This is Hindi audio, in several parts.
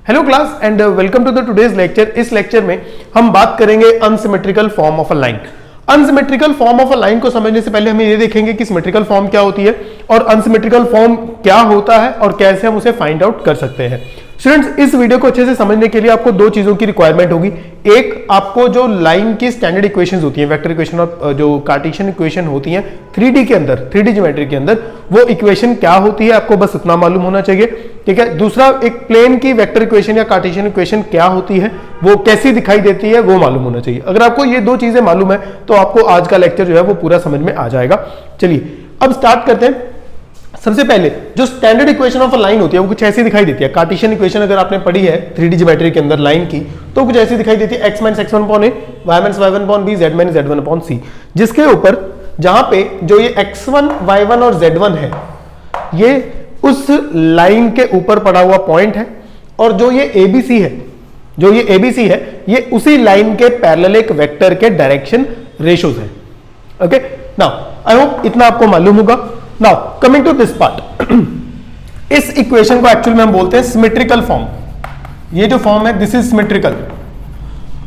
Hello class and welcome to the today's lecture. इस लेक्चर में हम बात करेंगे unsymmetrical form of a line. Unsymmetrical form of a line को समझने से पहले हमें ये देखेंगे कि सिमेट्रिकल फॉर्म क्या होती है और अनसिमेट्रिकल फॉर्म क्या होता है और कैसे हम उसे फाइंड आउट कर सकते हैं। स्टूडेंट्स, इस वीडियो को अच्छे से समझने के लिए आपको दो चीजों की रिक्वायरमेंट होगी। एक, आपको जो लाइन की स्टैंडर्ड इक्वेशंस होती हैं, वेक्टर इक्वेशन और जो कार्टेशियन इक्वेशन होती हैं 3D के अंदर, 3D ज्योमेट्री के अंदर, वो इक्वेशन क्या होती है आपको बस इतना मालूम होना चाहिए। ठीक है। दूसरा, एक प्लेन की वेक्टर इक्वेशन या कार्टेशियन इक्वेशन क्या होती है, वो कैसी दिखाई देती है, वो मालूम होना चाहिए। अगर आपको ये दो चीजें मालूम है तो आपको आज का लेक्चर जो है वो पूरा समझ में आ जाएगा। चलिए अब स्टार्ट करते हैं। सबसे पहले जो standard equation of a line होती है वो कुछ ऐसी दिखाई देती है। कार्टेशियन इक्वेशन अगर आपने पढ़ी है 3D ज्योमेट्री के अंदर लाइन की, तो कुछ ऐसी दिखाई देती है x - x1/a, y - y1/b, z - z1/c, जिसके ऊपर जहां पे जो ये x1, y1 और z1 है ये उस लाइन के ऊपर पड़ा हुआ पॉइंट है, और जो ये ABC है ये उसी लाइन के पैरेलल एक वेक्टर के डायरेक्शन रेशोज है। ओके, नाउ आई होप इतना आपको मालूम होगा। Now coming to this part, इस इक्वेशन को एक्चुअली में हम बोलते हैं सिमेट्रिकल फॉर्म। ये जो फॉर्म है दिस इज सिमेट्रिकल,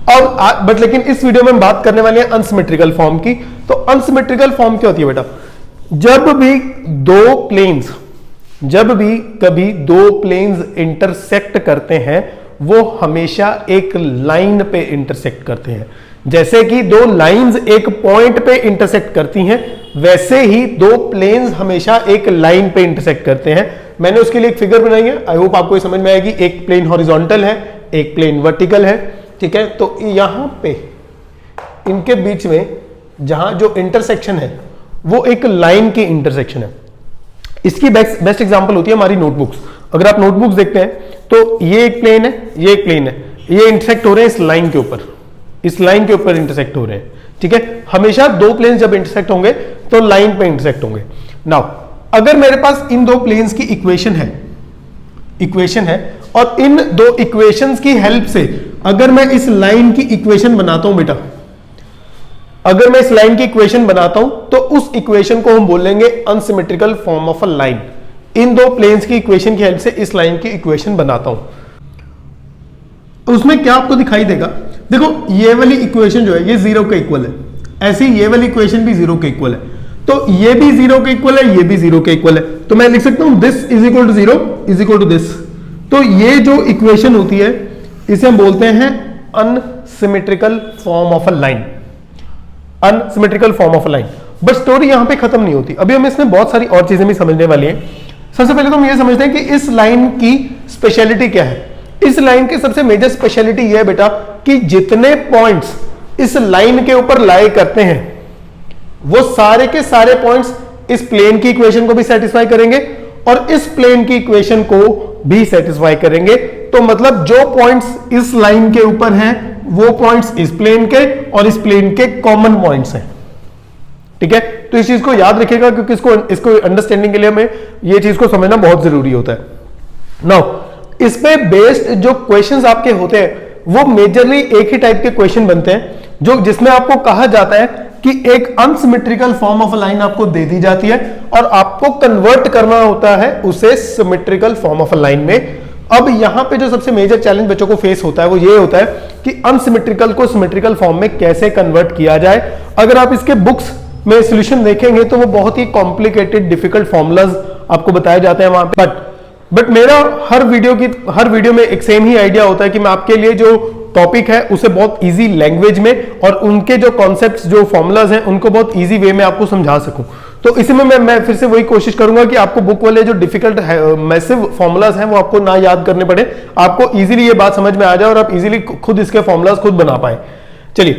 और बट लेकिन इस वीडियो में हम बात करने वाले हैं अनसिमेट्रिकल फॉर्म की। तो अनसिमेट्रिकल फॉर्म क्या होती है बेटा? जब भी कभी दो प्लेन्स इंटरसेक्ट करते हैं वो हमेशा एक लाइन पे इंटरसेक्ट करते हैं। जैसे कि दो लाइंस एक पॉइंट पे इंटरसेक्ट करती हैं, वैसे ही दो प्लेन्स हमेशा एक लाइन पे इंटरसेक्ट करते हैं। मैंने उसके लिए एक फिगर बनाई है, आई होप आपको समझ में आएगी। एक प्लेन हॉरिजॉन्टल है, एक प्लेन वर्टिकल है। ठीक है, तो यहां पे इनके बीच में जहां जो इंटरसेक्शन है वो एक लाइन की इंटरसेक्शन है। इसकी बेस्ट एग्जांपल होती है हमारी नोटबुक्स। अगर आप नोटबुक्स देखते हैं तो ये एक प्लेन है, ये एक प्लेन है, ये इंटरसेक्ट हो रहे हैं इस लाइन के ऊपर, इस लाइन के ऊपर इंटरसेक्ट हो रहे हैं। ठीक है, हमेशा दो प्लेन्स जब इंटरसेक्ट होंगे तो लाइन पे इंटरसेक्ट होंगे। नाउ अगर मेरे पास इन दो प्लेन्स की इक्वेशन है और इन दो इक्वेशंस की हेल्प से अगर मैं इस लाइन की इक्वेशन बनाता हूं बेटा, अगर मैं इस लाइन की इक्वेशन बनाता हूं तो उस इक्वेशन को हम बोलेंगे unsymmetrical form of a line. इन दो प्लेन्स की इक्वेशन की हेल्प से इस लाइन की इक्वेशन बनाता हूं, उसमें क्या आपको दिखाई देगा? देखो, ये वाली इक्वेशन जो है ये 0 के इक्वल है, ऐसी ये वाली इक्वेशन भी 0 के इक्वल है, तो ये भी 0 के इक्वल है, ये भी 0 के इक्वल है। तो मैं लिख सकता हूं this is equal to 0 is equal to this. तो ये जो इक्वेशन होती है इसे हम बोलते हैं unsymmetrical form of a line. Unsymmetrical form of a line. But story यहां पे खत्म नहीं होती, अभी हम इसमें बहुत सारी और चीजें भी समझने वाली हैं। सबसे पहले तो हम ये समझते हैं कि इस लाइन की स्पेशलिटी क्या है। इस लाइन की सबसे मेजर स्पेशलिटी यह है बेटा कि जितने पॉइंट्स इस लाइन के ऊपर लाई करते हैं वो सारे के सारे पॉइंट्स इस प्लेन की इक्वेशन को भी सेटिस्फाई करेंगे और इस प्लेन की इक्वेशन को भी सेटिस्फाई करेंगे। तो मतलब जो पॉइंट्स इस लाइन के ऊपर हैं वो पॉइंट्स इस प्लेन के और इस प्लेन के कॉमन पॉइंट्स हैं। ठीक है, तो इस चीज को याद रखिएगा क्योंकि इसको अंडरस्टैंडिंग के लिए हमें ये चीज को समझना बहुत जरूरी होता है। नाउ इस पे बेस्ड जो क्वेश्चंस आपके होते हैं वो मेजरली एक ही टाइप के क्वेश्चन बनते हैं, जो जिसमें आपको कहा जाता है कि एक unsymmetrical form of a line आपको दे दी जाती है और आपको कन्वर्ट करना होता है उसे symmetrical form of a line में। अब यहां पे जो सबसे मेजर चैलेंज बच्चों को फेस होता है वो ये होता है कि अनसिमेट्रिकल को सिमेट्रिकल फॉर्म में कैसे कन्वर्ट किया जाए। अगर आप इसके बुक्स में सॉल्यूशन देखेंगे तो वो बहुत ही कॉम्प्लिकेटेड डिफिकल्ट फॉर्मूलाज आपको बताए जाते हैं वहां पे। बट मेरा हर वीडियो में एक सेम ही आइडिया होता है कि मैं आपके लिए जो टॉपिक है उसे बहुत इजी लैंग्वेज में और उनके जो कॉन्सेप्ट्स जो फॉर्मूलाज हैं उनको बहुत इजी वे में आपको समझा सकूं। तो इसी में मैं फिर से वही कोशिश करूंगा कि आपको बुक वाले जो डिफिकल्ट मैसिव फॉर्मूलाज हैं वो आपको ना याद करने पड़े, आपको इजीली ये बात समझ में आ जाए और आप इजीली खुद इसके फॉर्मूलाज खुद बना पाए। चलिए,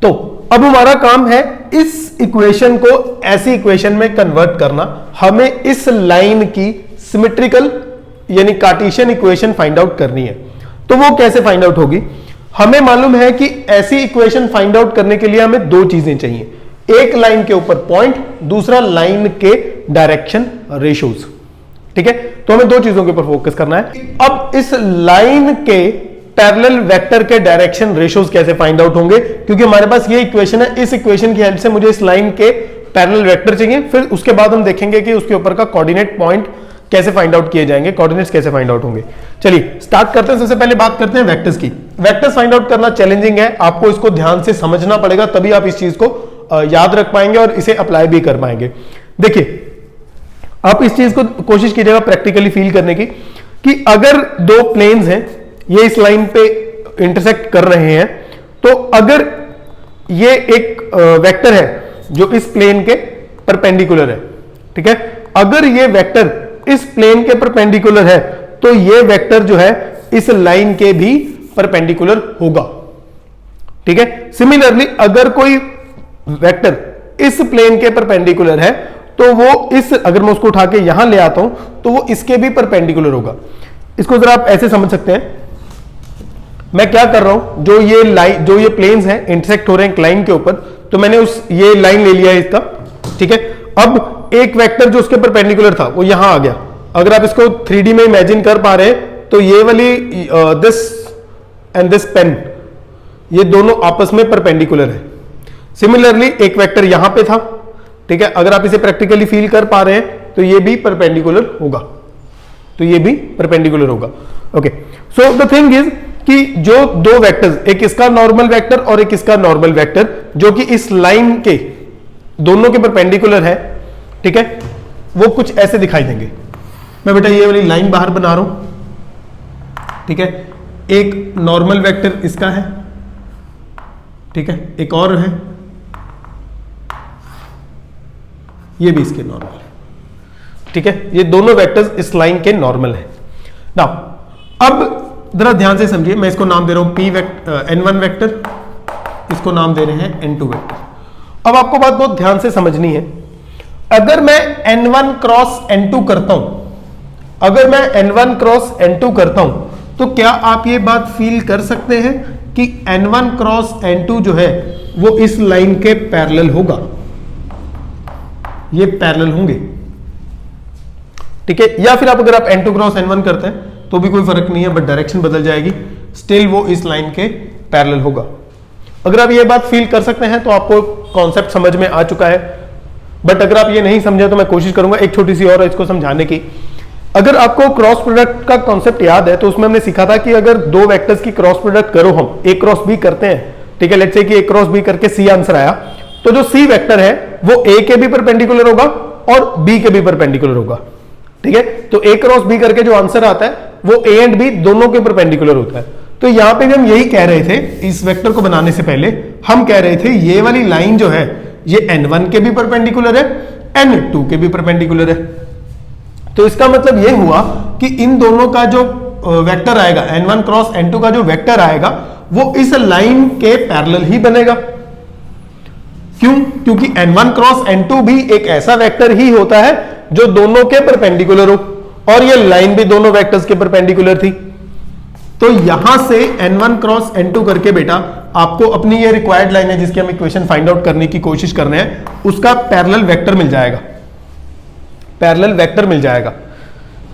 तो अब हमारा काम है इस इक्वेशन को ऐसी इक्वेशन में कन्वर्ट करना। हमें इस लाइन की सिमेट्रिकल यानी कार्टेशियन इक्वेशन फाइंड आउट करनी है। तो वो कैसे फाइंड आउट होगी? हमें मालूम है कि ऐसी इक्वेशन फाइंड आउट करने के लिए हमें दो चीजें चाहिए, एक लाइन के ऊपर पॉइंट, दूसरा लाइन के डायरेक्शन रेशोज। ठीक है, तो हमें दो चीजों के ऊपर फोकस करना है। अब इस लाइन के पैरेलल वेक्टर के डायरेक्शन रेशोज कैसे फाइंड आउट होंगे, क्योंकि हमारे पास ये इक्वेशन है, इस इक्वेशन की हेल्प से मुझे इस लाइन के पैरेलल वेक्टर चाहिए। फिर उसके बाद हम देखेंगे कि उसके ऊपर का कोऑर्डिनेट पॉइंट कैसे फाइंड आउट किए जाएंगे, कोऑर्डिनेट्स कैसे फाइंड आउट होंगे। चलिए स्टार्ट करते हैं। सबसे पहले बात करते हैं वेक्टर्स की। वेक्टर्स फाइंड आउट करना चैलेंजिंग है, आपको इसको ध्यान से समझना पड़ेगा, तभी आप इस चीज को याद रख पाएंगे और इसे अप्लाई भी कर पाएंगे। देखिए आप इस चीज को कोशिश कीजिएगा प्रैक्टिकली फील करने की, कि अगर दो प्लेन्स हैं, ये इस लाइन पे इंटरसेक्ट कर रहे हैं, तो अगर ये एक वेक्टर है जो इस प्लेन के परपेंडिकुलर है, ठीक है, अगर ये वेक्टर इस प्लेन के परपेंडिकुलर है तो ये वेक्टर जो है इस लाइन के भी परपेंडिकुलर होगा, ठीक है। सिमिलरली अगर कोई वेक्टर इस प्लेन के परपेंडिकुलर है तो वो इस, अगर मैं उसको उठा के यहां ले आता हूं तो वो इसके भी परपेंडिकुलर होगा। इसको जरा आप ऐसे समझ सकते हैं, मैं क्या कर रहा हूं, जो ये लाइन, जो ये प्लेन्स हैं इंटरसेक्ट हो रहे हैं एक लाइन के ऊपर, तो मैंने ये लाइन ले लिया है इसका, ठीक है। अब एक वेक्टर जो उसके परपेंडिकुलर था वो यहां आ गया। अगर आप इसको 3D में इमेजिन कर पा रहे हैं तो ये वाली दिस एंड दिस पेन, ये दोनों आपस में परपेंडिकुलर है। सिमिलरली एक वेक्टर यहां पे था, ठीक है, अगर आप इसे प्रैक्टिकली फील कर पा रहे हैं तो ये भी परपेंडिकुलर होगा, तो ये भी परपेंडिकुलर होगा। Okay, so the thing is कि जो दो वेक्टर्स, एक इसका नॉर्मल वेक्टर और एक इसका नॉर्मल वेक्टर, जो कि इस लाइन के दोनों के परपेंडिकुलर है, ठीक है, वो कुछ ऐसे दिखाई देंगे। मैं बेटा ये वाली लाइन बाहर बना रहा हूं, ठीक है, एक नॉर्मल वेक्टर इसका है, ठीक है, एक और है, ये भी इसके नॉर्मल है, ठीक है, ये दोनों वेक्टर्स इस लाइन के नॉर्मल है। नाउ अब जरा ध्यान से समझिए, मैं इसको नाम दे रहा हूं P वेक्टर, N1 वेक्टर, इसको नाम दे रहे हैं N2 वेक्टर। अब आपको बात बहुत ध्यान से समझनी है, अगर मैं N1 क्रॉस N2 करता हूं, अगर मैं N1 क्रॉस N2 करता हूं, तो क्या आप ये बात फील कर सकते हैं कि N1 क्रॉस N2 जो है वो इस लाइन के पैरेलल होगा, ये पैरेलल होंगे, ठीक है। या फिर आप अगर आप N2 क्रॉस N1 करते हैं तो भी कोई फर्क नहीं है, बट डायरेक्शन बदल जाएगी, स्टिल वो इस लाइन के पैरेलल होगा। अगर आप ये बात फील कर सकते हैं तो आपको कॉन्सेप्ट समझ में आ चुका है, बट अगर आप ये नहीं समझे तो मैं कोशिश करूंगा एक छोटी सी और इसको समझाने की। अगर आपको क्रॉस प्रोडक्ट का कॉन्सेप्ट याद है तो उसमें हमने सीखा था कि अगर दो वेक्टर्स की क्रॉस प्रोडक्ट करो, हम A क्रॉस B करते हैं, ठीक है, लेट्स से कि A क्रॉस B करके C आंसर आया, तो जो C वेक्टर है वो A के भी परपेंडिकुलर होगा और B के भी परपेंडिकुलर होगा, ठीक है। तो A क्रॉस B करके जो आंसर आता है वो A एंड B दोनों के परपेंडिकुलर होता है। तो यहां पे भी हम यही कह रहे थे, इस वेक्टर को बनाने से पहले हम कह रहे थे ये वाली लाइन जो है ये N1 के भी परपेंडिकुलर है, N2 के भी परपेंडिकुलर है। तो इसका मतलब ये हुआ कि इन दोनों का जो वेक्टर आएगा, N1 क्रॉस N2 का जो वेक्टर आएगा वो इस लाइन के पैरेलल ही बनेगा। क्यों? क्योंकि N1 क्रॉस N2 भी एक ऐसा वेक्टर ही होता है जो दोनों के परपेंडिकुलर हो, और ये लाइन भी दोनों वेक्टर्स के परपेंडिकुलर थी। तो यहां से N1 क्रॉस N2 करके बेटा आपको अपनी ये रिक्वायर्ड लाइन है जिसकी हम इक्वेशन फाइंड आउट करने की कोशिश कर रहे हैं, उसका पैरेलल वेक्टर मिल जाएगा, पैरेलल वेक्टर मिल जाएगा,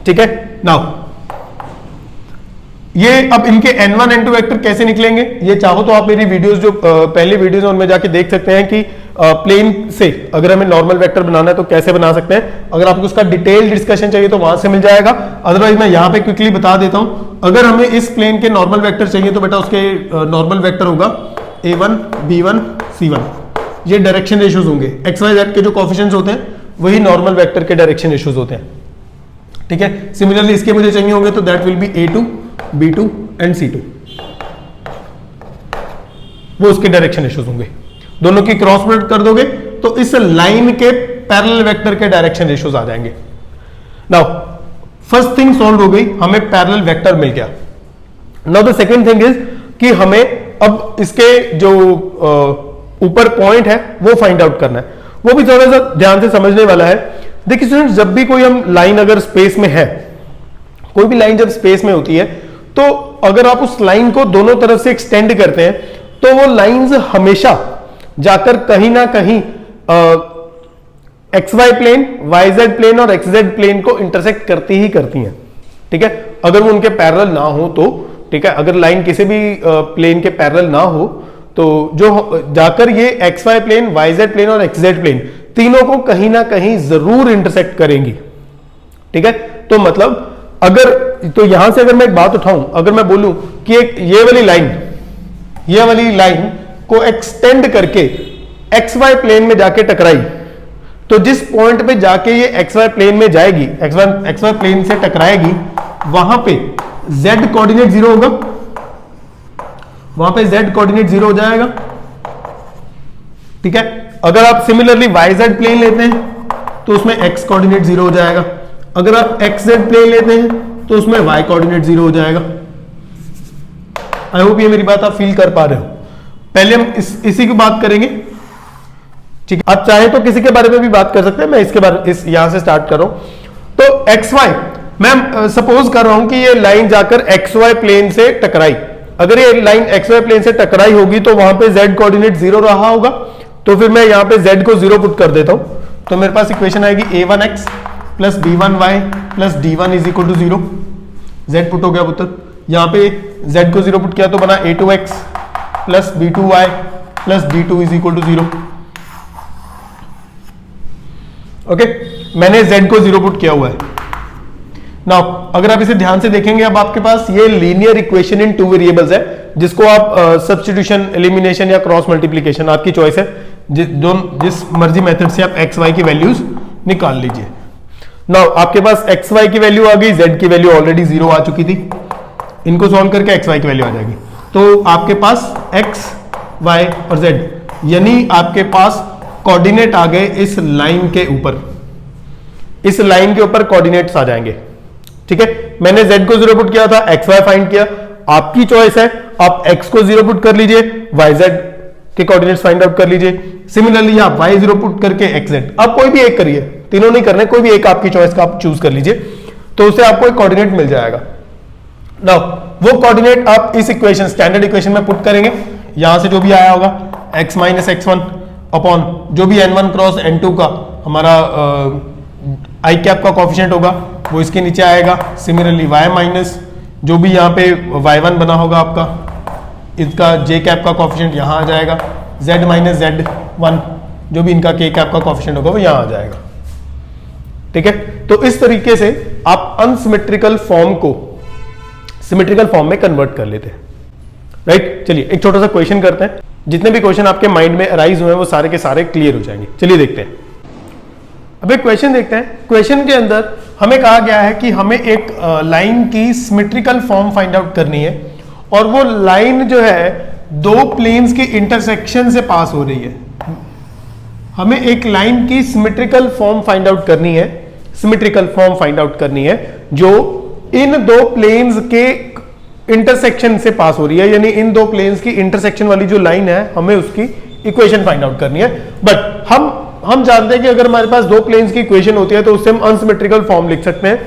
ठीक है। नाउ ये अब इनके N1 N2 वेक्टर कैसे निकलेंगे, ये चाहो तो आप मेरी वीडियोस जो पहली वीडियोस उनमें जाके देख सकते हैं कि प्लेन से अगर हमें नॉर्मल वेक्टर बनाना है तो कैसे बना सकते हैं। अगर आपको उसका डिटेल डिस्कशन चाहिए तो वहां से मिल जाएगा, अदरवाइज मैं यहां पे क्विकली बता देता हूं। अगर हमें इस प्लेन के नॉर्मल वेक्टर चाहिए तो बेटा उसके नॉर्मल वेक्टर होगा A1 B1 C1, ये डायरेक्शन रेशियोज होंगे, XYZ के जो कोएफिशिएंट्स होते हैं वही नॉर्मल वेक्टर के डायरेक्शन रेशियोज होते हैं, ठीक है। सिमिलरली इसके मुझे चाहिए होंगे तो that will be A2 B2 and C2, वो उसके डायरेक्शन रेशियोज होंगे। दोनों की क्रॉस प्रोडक्ट कर दोगे तो इस लाइन के पैरेलल वेक्टर के डायरेक्शन रेशियोज आ जाएंगे। नाउ फर्स्ट थिंग सॉल्व हो गई, हमें पैरेलल वेक्टर मिल गया। Now the second thing is कि हमें अब इसके जो ऊपर पॉइंट है वो फाइंड आउट करना है, वो भी थोड़ा सा ध्यान से समझने वाला है। देखिए स्टूडेंट्स, जब भी कोई हम लाइन अगर स्पेस में है, कोई भी लाइन जब स्पेस में होती है तो अगर आप उस लाइन को दोनों तरफ से एक्सटेंड करते हैं तो वो लाइंस हमेशा जाकर कहीं ना कहीं XY प्लेन, YZ प्लेन और XZ प्लेन को इंटरसेक्ट करती ही करती हैं, ठीक है। अगर वो उनके पैरेलल ना हो तो, ठीक है, अगर लाइन किसी भी प्लेन के पैरेलल ना हो तो जो जाकर ये XY प्लेन, YZ प्लेन और XZ प्लेन तीनों को कहीं ना कहीं जरूर इंटरसेक्ट करेंगी, ठीक है। तो मतलब अगर तो यहां से अगर मैं एक बात उठाऊं, अगर मैं बोलूं कि एक ये वाली लाइन को एक्सटेंड करके एक्स वाई प्लेन में जाके टकराई, तो जिस पॉइंट पे जाके ये एक्स वाई प्लेन में जाएगी, एक्स वाई प्लेन से टकराएगी, वहां पे z कोऑर्डिनेट 0 होगा, वहां पे z कोऑर्डिनेट 0 हो जाएगा। ठीक है, अगर आप सिमिलरली yz प्लेन लेते हैं तो उसमें x कोऑर्डिनेट 0 हो जाएगा, अगर आप xz प्लेन लेते हैं तो उसमें y कोऑर्डिनेट 0 हो जाएगा। आई होप ये मेरी बात आप फील कर पा रहे हो। पहले हम इसी की बात करेंगे। ठीक है, आप चाहे तो किसी के बारे में भी बात कर सकते हैं, मैं इसके बारे यहां से स्टार्ट कर रहा हूं। तो एक्स वाई, मैं सपोज कर रहा हूं कि ये लाइन जाकर एक्स वाई प्लेन से टकराई, अगर ये लाइन एक्स वाई प्लेन से टकराई होगी तो वहां पे z कोऑर्डिनेट 0 रहा होगा, तो फिर मैं यहां पे z को 0 पुट कर देता हूं, तो मेरे पास इक्वेशन आएगी a1x plus b1y plus d1 is equal to 0। z put हो गया पुत्र, यहां पे z को 0 पुट किया तो बना a2x plus b2y plus d2 is equal to 0। Okay, मैंने z को 0 पुट किया हुआ है। नाउ अगर आप इसे ध्यान से देखेंगे, अब आपके पास ये लीनियर इक्वेशन इन 2 वेरिएबल्स है, जिसको आप सब्स्टिट्यूशन, एलिमिनेशन या क्रॉस मल्टीप्लिकेशन आपकी चॉइस है, जिस मर्जी मेथड से आप एक्स वाई की वैल्यूज निकाल लीजिए। नाउ आपके पास एक्स वाई की वैल्यू आ गई, z की वैल्यू ऑलरेडी 0 आ चुकी थी, इनको सॉल्व करके एक्स वाई की वैल्यू आ जाएगी, तो आपके पास एक्स वाई और z, यानी आपके पास कोऑर्डिनेट आ गए इस लाइन के ऊपर, इस लाइन के ऊपर कोऑर्डिनेट्स आ जाएंगे। ठीक है, मैंने z को 0 पुट किया था, एक्स वाई फाइंड किया, आपकी चॉइस है, आप x को 0 पुट कर लीजिए, yz के कोऑर्डिनेट्स फाइंड आउट कर लीजिए, सिमिलरली आप y 0 पुट करके xz, अब कोई भी एक करिए, तीनों नहीं करने, कोई भी एक आपकी चॉइस का आप चूज कर लीजिए, तो उससे आपको एक कोऑर्डिनेट मिल जाएगा। नाउ वो कोऑर्डिनेट आप इस इक्वेशन, स्टैंडर्ड इक्वेशन में पुट करेंगे, यहां से जो भी आया होगा x माइनस x1 अपॉन जो भी n1 क्रॉस n2 का हमारा आई कैप का कोफिशिएंट होगा वो इसके नीचे आएगा, सिमिलरली y माइनस जो भी यहाँ पे y1 बना होगा आपका, इसका j कैप का कोफिशिएंट यहाँ आ जाएगा, z माइनस z1 जो भी इनका k कैप का कोफिशिएंट होगा वो यहाँ आ जाएगा। ठीक है, तो इस तरीके से आप अनसिमेट्रिकल फॉर्म को सिमेट्रिकल फॉर्म में कन्वर्ट कर लेते हैं। राइट, चलिए एक छोटा सा क्वेश्चन करते हैं, जितने भी क्वेश्चन आपके माइंड में अराइज हुए हैं वो सारे के सारे क्लियर हो जाएंगे। चलिए देखते हैं, अब एक क्वेश्चन देखते हैं। क्वेश्चन के अंदर हमें कहा गया है कि हमें एक लाइन की सिमेट्रिकल फॉर्म फाइंड आउट करनी है, और वो लाइन जो है दो प्लेन्स के इंटरसेक्शन से पास हो रही है। हमें एक लाइन की सिमेट्रिकल फॉर्म फाइंड आउट करनी है, सिमेट्रिकल फॉर्म फाइंड आउट करनी है जो इन दो प्लेन्स के इंटरसेक्शन से पास हो रही है, यानी इन दो प्लेन्स की इंटरसेक्शन वाली जो लाइन है हमें उसकी इक्वेशन फाइंड आउट करनी है। बट हम जानते हैं कि अगर हमारे पास दो प्लेन्स की इक्वेशन होती है तो उससे हम अनसिमेट्रिकल फॉर्म लिख सकते हैं।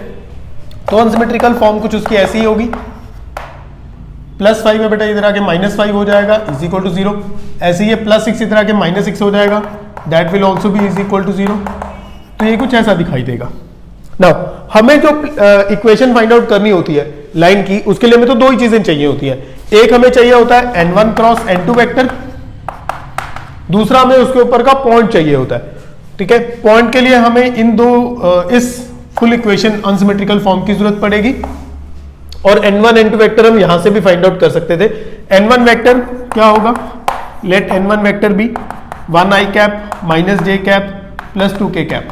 तो अनसिमेट्रिकल फॉर्म कुछ उसकी ऐसी ही होगी, +5 है बेटा इधर आके -5 हो जाएगा इज इक्वल टू 0। ऐसे ही +6 इधर आके -6 हो जाएगा, that will also be is equal to 0। तो ये कुछ ऐसा दिखाई देगा। नाउ हमें जो इक्वेशन फाइंड आउट करनी होती है लाइन की, उसके लिए हमें तो दो ही चीजें चाहिए होती है। एक हमें चाहिए होता है n1 क्रॉस n2 वेक्टर, दूसरा हमें उसके ऊपर का पॉइंट चाहिए होता है। ठीक है, पॉइंट के लिए हमें इन दो इस फुल इक्वेशन अनसिमेट्रिकल फॉर्म की जरूरत पड़ेगी, और n1 n2 वेक्टर हम यहां से भी फाइंड आउट कर सकते थे। n1 वेक्टर क्या होगा, let n1 vector be 1 i cap minus j cap plus 2k cap,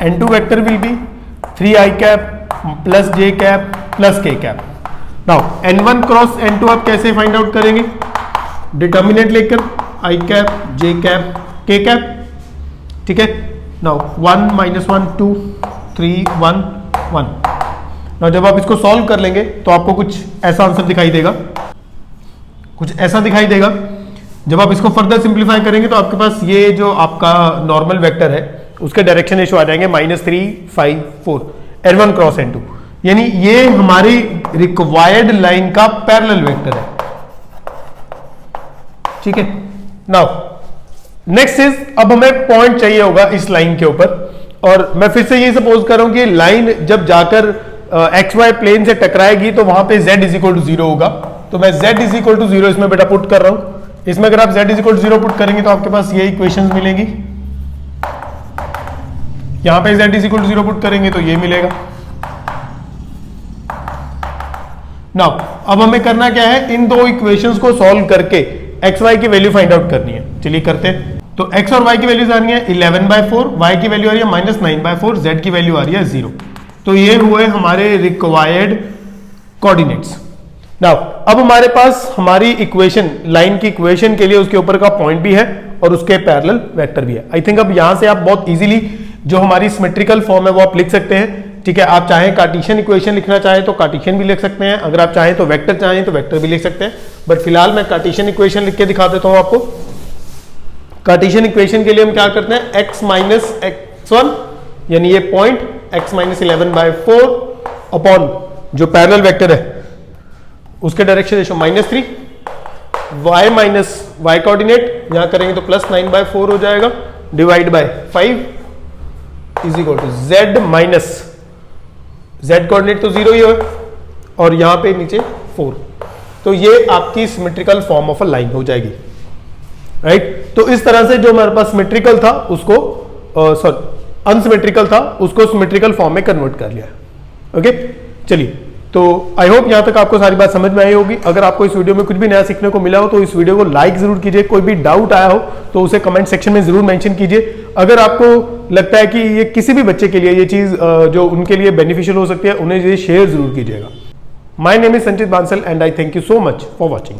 n2 vector will be 3 i cap plus j cap plus k cap. Now n1 cross n2 आप कैसे फाइंड आउट करेंगे, डिटर्मिनेंट लेकर i cap j cap k cap. ठीक है, नाउ 1 -1 2 3 1 1। नाउ जब आप इसको सॉल्व कर लेंगे तो आपको कुछ ऐसा आंसर दिखाई देगा, कुछ ऐसा दिखाई देगा। जब आप इसको फर्दर सिंप्लीफाई करेंगे तो आपके पास ये जो आपका नॉर्मल वेक्टर है उसके डायरेक्शन रेशियो आ जाएंगे -3 5 4 n1 क्रॉस n2, यानी ये हमारी रिक्वायर्ड लाइन का पैरेलल वेक्टर है। ठीक है, नाउ नेक्स्ट इज, अब हमें पॉइंट चाहिए होगा इस लाइन के ऊपर, और मैं फिर से ये सपोज कर रहा हूं कि लाइन जब जाकर XY प्लेन से टकराएगी तो वहां पे z इज इक्वल टू 0 होगा। तो मैं z इज इक्वल टू 0 इसमें बेटा पुट कर रहा हूं। इसमें अगर आप z is equal to 0 put करेंगे तो आपके पास ये इक्वेशंस मिलेंगी, यहां पे z is equal to 0 put करेंगे तो ये मिलेगा। नाउ अब हमें करना क्या है, इन दो इक्वेशंस को सॉल्व करके एक्स वाई की वैल्यू फाइंड आउट करनी है। चलिए करते हैं। तो एक्स और वाई की वैल्यूज आ रही है 11/4, वाई की वैल्यू आ रही है -9/4, जेड की वैल्यू आ रही है 0। तो ये हुए हमारे रिक्वायर्ड कोऑर्डिनेट्स। नाउ अब हमारे पास हमारी इक्वेशन, लाइन की इक्वेशन के लिए उसके ऊपर का पॉइंट भी है और उसके पैरेलल वेक्टर भी है। आई थिंक अब यहां से आप बहुत इजीली जो हमारी सिमेट्रिकल फॉर्म है वो आप लिख सकते हैं। ठीक है, आप चाहें कार्टेशियन इक्वेशन लिखना चाहें तो कार्टेशियन भी लिख सकते हैं, अगर आप चाहें तो वेक्टर चाहें तो वेक्टर भी लिख सकते हैं। बट फिलहाल मैं कार्टेशियन इक्वेशन लिख के दिखा देता हूं आपको। कार्टेशियन इक्वेशन के लिए हम क्या करते हैं, x माइनस x1 यानी ये पॉइंट x माइनस 11/4 अपॉन जो पैरेलल वेक्टर है उसके direction ratio -3, y minus y coordinate यहां करेंगे तो +9/4 हो जाएगा, divide by 5 is equal to z minus z coordinate तो 0 ही है और यहां पे नीचे 4। तो ये आपकी symmetrical form of a line हो जाएगी, राइट। तो इस तरह से जो हमारे पास सिमेट्रिकल था उसको अनसिमेट्रिकल था उसको सिमेट्रिकल फॉर्म में कन्वर्ट कर लिया। ओके, चलिए, तो आई होप यहां तक आपको सारी बात समझ में आई होगी। अगर आपको इस वीडियो में कुछ भी नया सीखने को मिला हो तो इस वीडियो को लाइक जरूर कीजिए। कोई भी डाउट आया हो तो उसे कमेंट सेक्शन में जरूर मेंशन कीजिए। अगर आपको लगता है कि ये किसी भी बच्चे के लिए ये चीज जो उनके लिए बेनिफिशियल हो सकती है, उन्हें ये शेयर जरूर कीजिएगा। माय नेम इज संचित Bansal and I thank you so much for watching.